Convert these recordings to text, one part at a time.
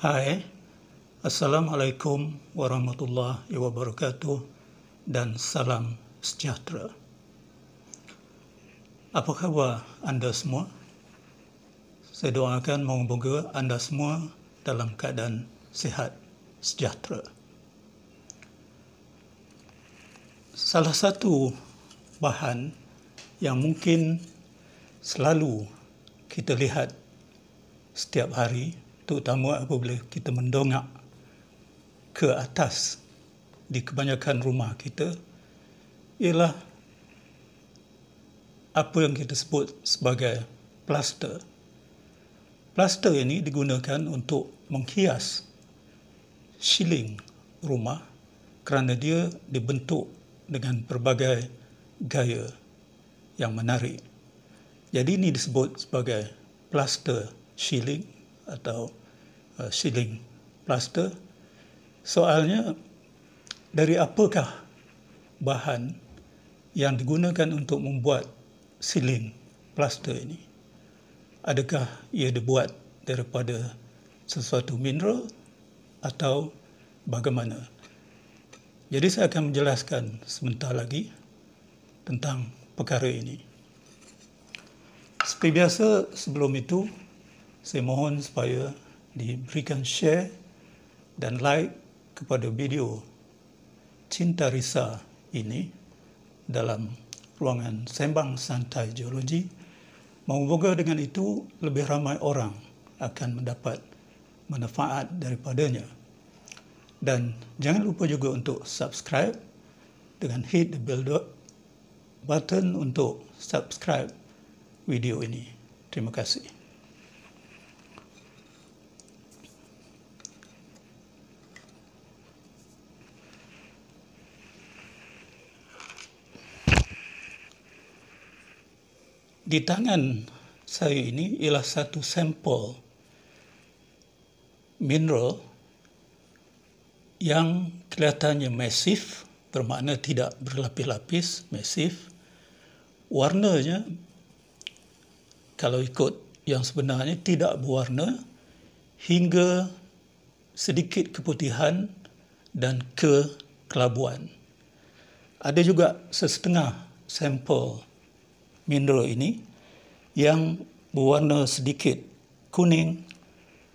Hai, Assalamualaikum warahmatullahi wabarakatuh dan salam sejahtera. Apa khabar anda semua? Saya doakan moga-moga anda semua dalam keadaan sihat sejahtera. Salah satu bahan yang mungkin selalu kita lihat setiap hari, terutama apabila kita mendongak ke atas di kebanyakan rumah kita, ialah apa yang kita sebut sebagai plaster. Plaster ini digunakan untuk menghias siling rumah kerana dia dibentuk dengan pelbagai gaya yang menarik. Jadi ini disebut sebagai plaster ceiling atau ceiling plaster. Soalnya, dari apakah bahan yang digunakan untuk membuat ceiling plaster ini? Adakah ia dibuat daripada sesuatu mineral atau bagaimana? Jadi saya akan menjelaskan sebentar lagi tentang perkara ini. Seperti biasa, sebelum itu, saya mohon supaya diberikan share dan like kepada video Cinta Risa ini dalam ruangan Sembang Santai Geologi. Moga-moga dengan itu lebih ramai orang akan mendapat manfaat daripadanya. Dan jangan lupa juga untuk subscribe dengan hit the bell button untuk subscribe video ini. Terima kasih. Di tangan saya ini ialah satu sampel mineral yang kelihatannya masif, bermakna tidak berlapis-lapis, masif. Warnanya, kalau ikut yang sebenarnya, tidak berwarna hingga sedikit keputihan dan kekelabuan. Ada juga setengah sampel mineral ini yang berwarna sedikit kuning,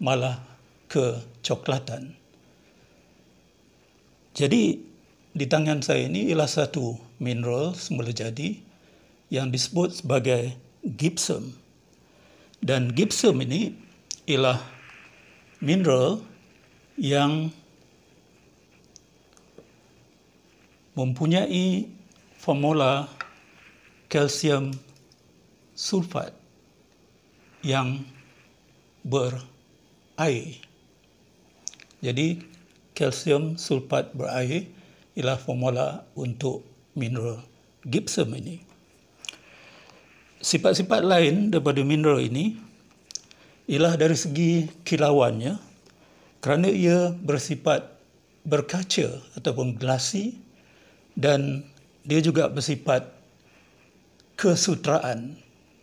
malah kecoklatan. Jadi, di tangan saya ini ialah satu mineral semula jadi yang disebut sebagai gypsum. Dan gypsum ini ialah mineral yang mempunyai formula kalsium sulfat yang berair. Jadi, kalsium sulfat berair ialah formula untuk mineral gypsum ini. Sifat-sifat lain daripada mineral ini ialah dari segi kilauannya, kerana ia bersifat berkaca ataupun glasi, dan dia juga bersifat kesutraan,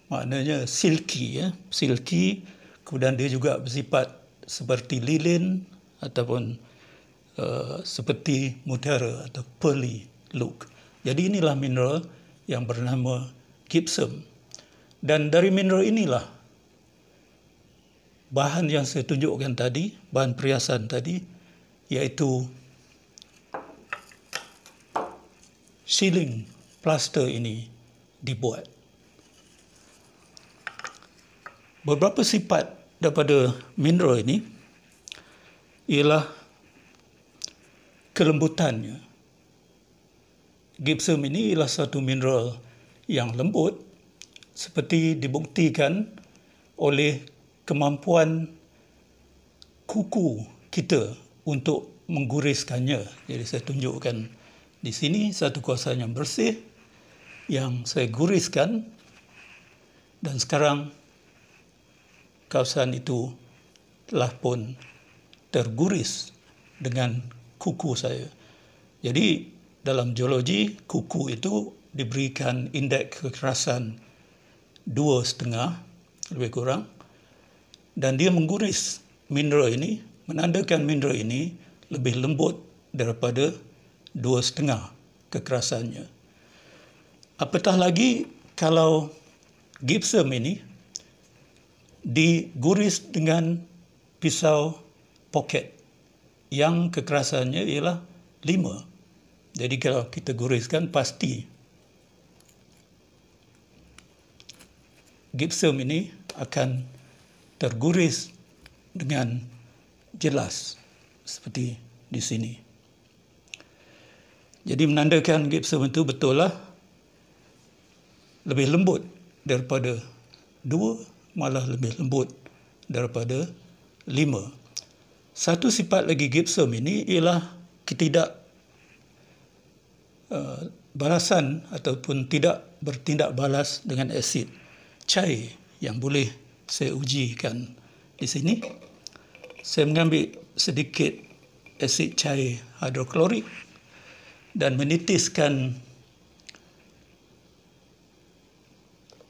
maknanya silky, silky. Kemudian dia juga bersifat seperti lilin ataupun seperti mutiara atau pearly look. Jadi inilah mineral yang bernama gypsum. Dan dari mineral inilah bahan yang saya tunjukkan tadi, bahan perhiasan tadi, iaitu ceiling plaster ini dibuat. Beberapa sifat daripada mineral ini ialah kelembutannya. Gypsum ini ialah satu mineral yang lembut, seperti dibuktikan oleh kemampuan kuku kita untuk mengguriskannya. Jadi saya tunjukkan di sini satu kawasan yang bersih yang saya guriskan, dan sekarang kawasan itu telah pun terguris dengan kuku saya. Jadi dalam geologi, kuku itu diberikan indeks kekerasan 2,5 lebih kurang, dan dia mengguris mineral ini menandakan mineral ini lebih lembut daripada 2,5 kekerasannya. Apatah lagi kalau gypsum ini diguris dengan pisau pocket yang kekerasannya ialah 5. Jadi kalau kita guriskan pasti gypsum ini akan terguris dengan jelas seperti di sini. Jadi menandakan gypsum itu betul lah lebih lembut daripada 2, malah lebih lembut daripada 5. Satu sifat lagi gypsum ini ialah balasan ataupun tidak bertindak balas dengan asid cair yang boleh saya ujikan di sini. Saya mengambil sedikit asid cair hidroklorik dan menitiskan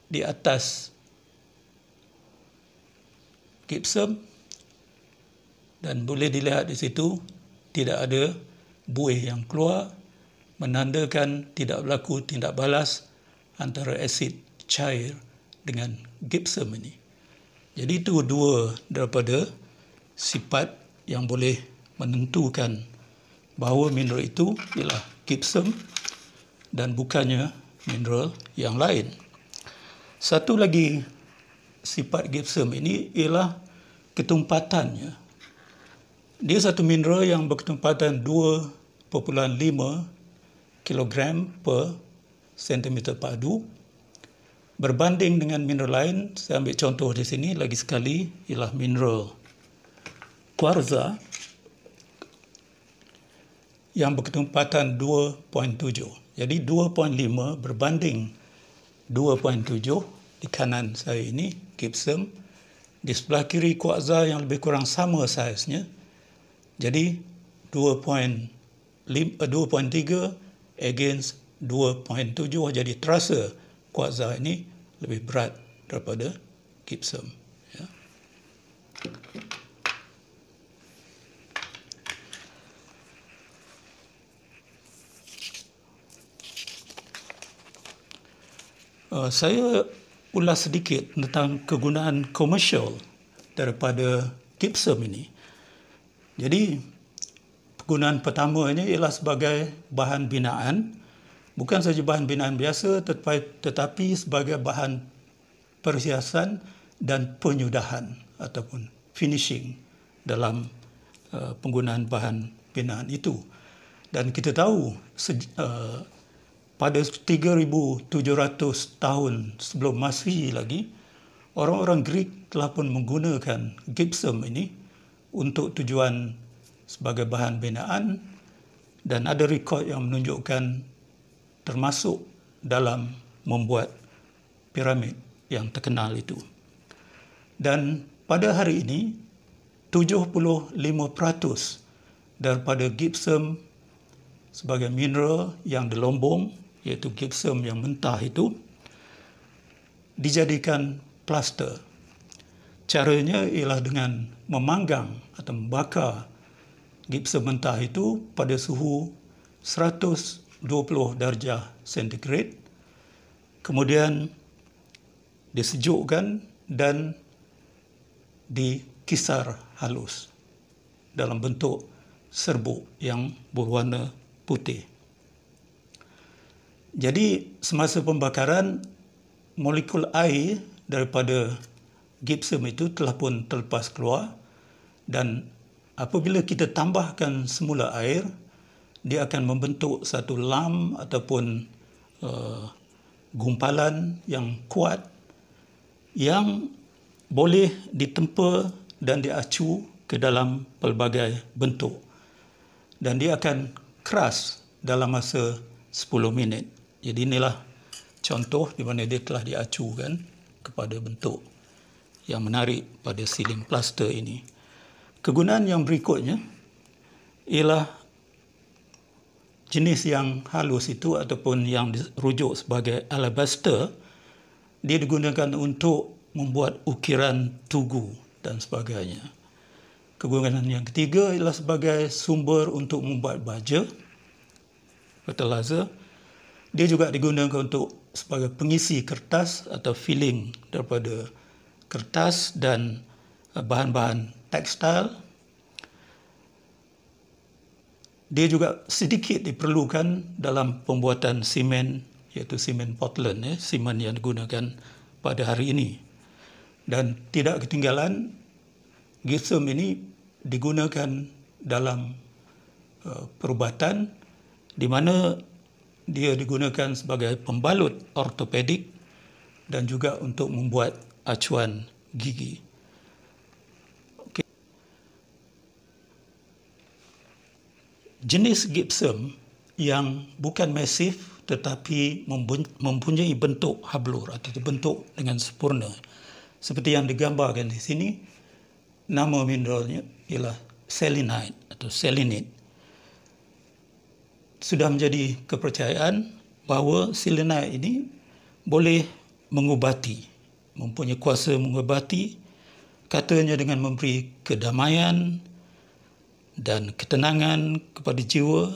di atas gypsum, dan boleh dilihat di situ tidak ada buih yang keluar, menandakan tidak berlaku tindak balas antara asid cair dengan gypsum ini. Jadi itu dua daripada sifat yang boleh menentukan bahawa mineral itu ialah gypsum dan bukannya mineral yang lain. Satu lagi sifat gypsum ini ialah ketumpatannya. Dia satu mineral yang berketumpatan 2,5 kilogram per sentimeter padu. Berbanding dengan mineral lain, saya ambil contoh di sini lagi sekali, ialah mineral kuarza yang berketumpatan 2,7. Jadi 2,5 berbanding 2,7 di kanan saya ini, gypsum. Di sebelah kiri kuarza yang lebih kurang sama saiznya. Jadi 2,3 against 2,7, jadi terasa kuarza ini lebih berat daripada gypsum. Ya. Saya ulas sedikit tentang kegunaan komersial daripada gypsum ini. Jadi kegunaan pertamanya ialah sebagai bahan binaan, bukan saja bahan binaan biasa tetapi sebagai bahan perhiasan dan penyudahan ataupun finishing dalam penggunaan bahan binaan itu. Dan kita tahu pada 3,700 tahun sebelum Masihi lagi, orang-orang Greek telah pun menggunakan gypsum ini untuk tujuan sebagai bahan binaan, dan ada rekod yang menunjukkan termasuk dalam membuat piramid yang terkenal itu. Dan pada hari ini 75% daripada gypsum sebagai mineral yang dilombong, iaitu gypsum yang mentah itu, dijadikan plaster. Caranya ialah dengan memanggang atau membakar gypsum mentah itu pada suhu 120 darjah sentigrade, kemudian disejukkan dan dikisar halus dalam bentuk serbuk yang berwarna putih. Jadi semasa pembakaran, molekul air daripada gypsum itu telah pun terlepas keluar, dan apabila kita tambahkan semula air, dia akan membentuk satu lam ataupun gumpalan yang kuat yang boleh ditempa dan diacu ke dalam pelbagai bentuk, dan dia akan keras dalam masa 10 minit. Jadi inilah contoh di mana dia telah diacukan kepada bentuk yang menarik pada siling plaster ini. Kegunaan yang berikutnya ialah jenis yang halus itu ataupun yang dirujuk sebagai alabaster, dia digunakan untuk membuat ukiran tugu dan sebagainya. Kegunaan yang ketiga ialah sebagai sumber untuk membuat baja, fertilizer. Dia juga digunakan untuk sebagai pengisi kertas atau filling daripada kertas dan bahan-bahan tekstil. Dia juga sedikit diperlukan dalam pembuatan simen, iaitu simen Portland, simen yang digunakan pada hari ini. Dan tidak ketinggalan, gypsum ini digunakan dalam perubatan, di mana dia digunakan sebagai pembalut ortopedik dan juga untuk membuat acuan gigi. Okay. Jenis gypsum yang bukan masif tetapi mempunyai bentuk hablur atau bentuk dengan sempurna, seperti yang digambarkan di sini, nama mineralnya ialah selenite atau selenite. Sudah menjadi kepercayaan bahawa selenite ini boleh mengubati, mempunyai kuasa mengubati, katanya dengan memberi kedamaian dan ketenangan kepada jiwa,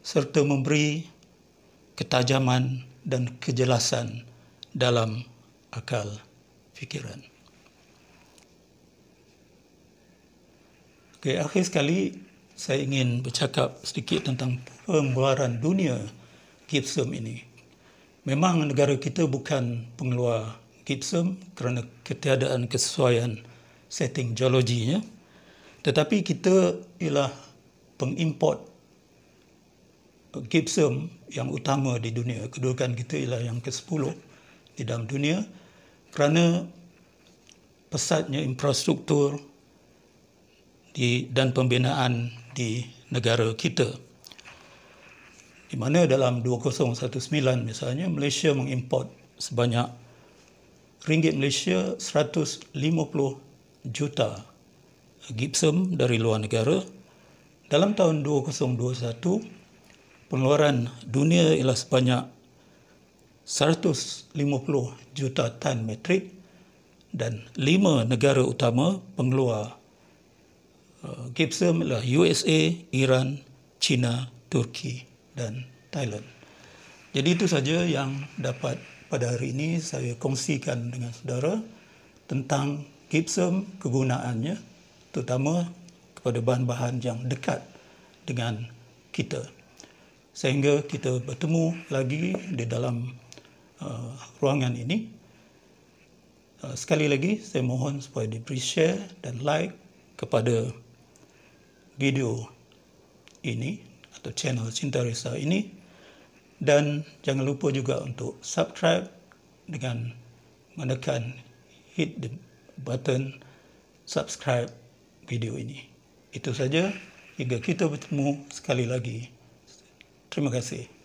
serta memberi ketajaman dan kejelasan dalam akal fikiran. Okay, akhir sekali saya ingin bercakap sedikit tentang pengeluaran dunia gypsum ini. Memang negara kita bukan pengeluar gypsum kerana ketiadaan kesesuaian setting geologinya, tetapi kita ialah pengimport gypsum yang utama di dunia. Kedudukan kita ialah yang ke-10 di dalam dunia kerana pesatnya infrastruktur dan pembinaan di negara kita. Di mana dalam 2019 misalnya, Malaysia mengimport sebanyak ringgit Malaysia 150 juta gypsum dari luar negara. Dalam tahun 2021, pengeluaran dunia ialah sebanyak 150 juta tan metrik dan 5 negara utama pengeluar gypsum ialah USA, Iran, China, Turki dan Thailand. Jadi itu saja yang dapat pada hari ini saya kongsikan dengan saudara tentang gypsum, kegunaannya, terutama kepada bahan-bahan yang dekat dengan kita. Sehingga kita bertemu lagi di dalam ruangan ini. Sekali lagi saya mohon supaya diberi share dan like kepada video ini atau channel Cinta Risa ini, dan jangan lupa juga untuk subscribe dengan menekan hit the button subscribe video ini. Itu saja, hingga kita bertemu sekali lagi. Terima kasih.